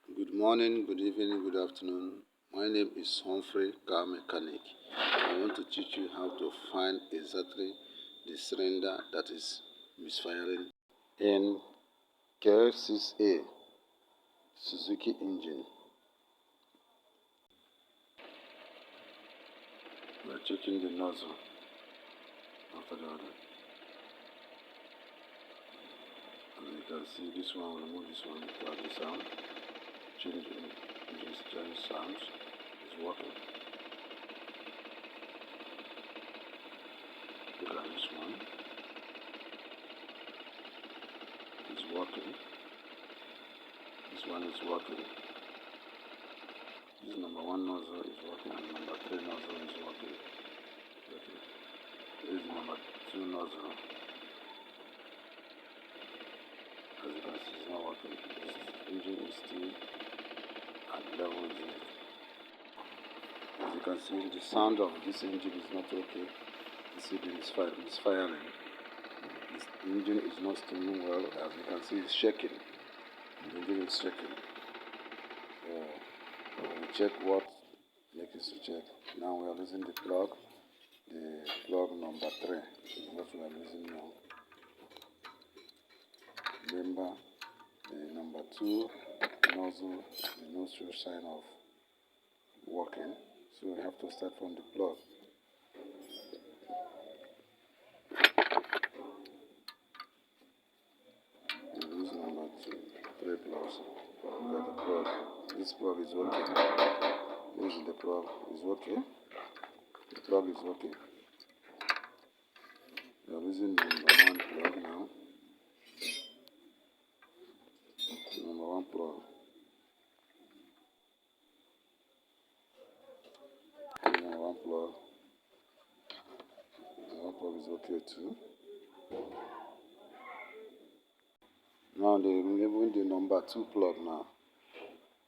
Good morning, good evening, good afternoon. My name is Humphrey, car mechanic. I want to teach you how to find exactly the cylinder that is misfiring in K6A Suzuki engine. We are checking the nozzle after the other. As you can see, this one, remove this one to have the sound. Change sounds. It's working. Look at this one. It's working. This one is working. This number 1 nozzle is working and number 3 nozzle is working. Okay. This is number 2 nozzle. As you can see, it's not working. This engine is still at level 0. As you can see, the sound of this engine is not okay. You see the misfiring. This engine is not steaming well. As you can see, it's shaking. The engine is shaking. We check what makes us to check. Now we are using the plug number 3 is what we are using now. Remember, the number 2 nozzle is no show sign of working, so we have to start from the plug. We use number 3 plugs. Look at the plug. This plug is working. This is the plug. Is okay. The plug is working. We are using the number 1 plug now. The number 1 plug. The number 1 plug. The 1 plug is okay too. Now they removing the number 2 plug now.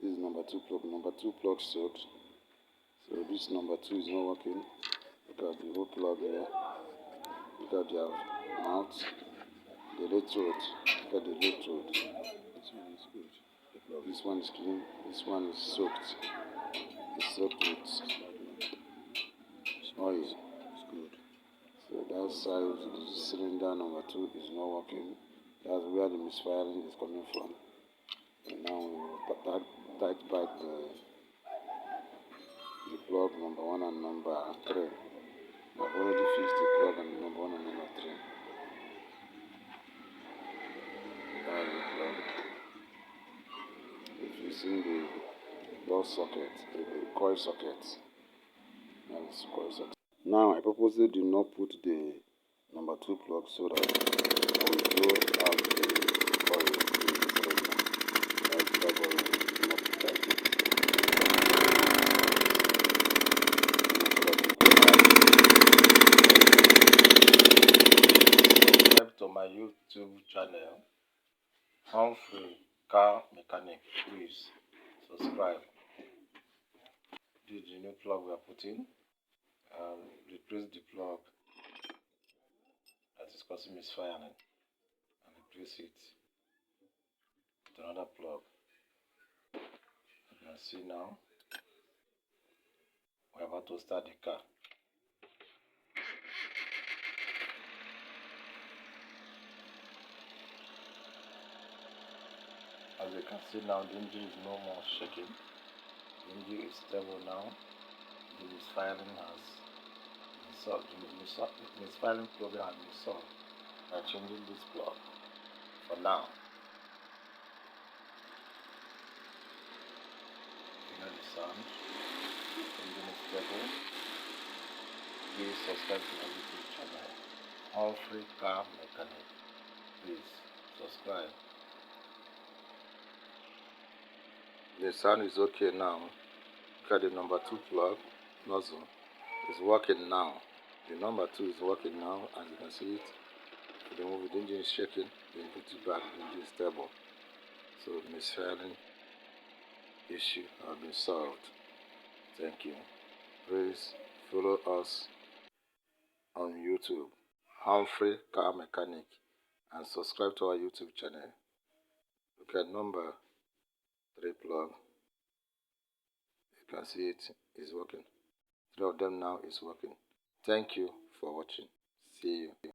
This is number 2 plug. Number 2 plug soaked. So this number 2 is not working. Look at the whole plug here. Look at their mouth. The electrode. Look at the electrode. This one is good. This one is clean. This one is soaked. It's soaked with oil. It's good. So that side, the cylinder number 2 is not working. That's where the misfiring is coming from. And now we will tight back the plug number 1 and number 3. I've already fixed the plug and number 1 and number 3. That's the plug. We're fixing the plug socket, the coil socket. That's the coil socket. Now I purposely did not put the number 2 plug so that I will blow out the oil in the cylinder. That's the plug oil, not tight it. Subscribe to my YouTube channel, Humphrey Car Mechanic. Please subscribe. This is the new plug we are putting. Replace the plug that is causing misfiring and replace it with another plug. You can see now we're about to start the car. As you can see now, the engine is no more shaking. The engine is stable now. The misfiring has been solved. The misfiring problem has been solved by changing this plug for now. You know the sound. The engine is stable. Please subscribe to my YouTube channel, Humphrey Car Mechanic. Please subscribe. The sound is okay now. Look at the number 2 plug nozzle. It's working now. The number 2 is working now, as you can see it. If you remove it, the engine is shaking, then put it back, the engine is stable. So the misfiring issue has been solved. Thank you. Please follow us on YouTube, Humphrey Car Mechanic, and subscribe to our YouTube channel. Look at number 3 plug. You can see it is working. 3 of them now is working. Thank you for watching. See you.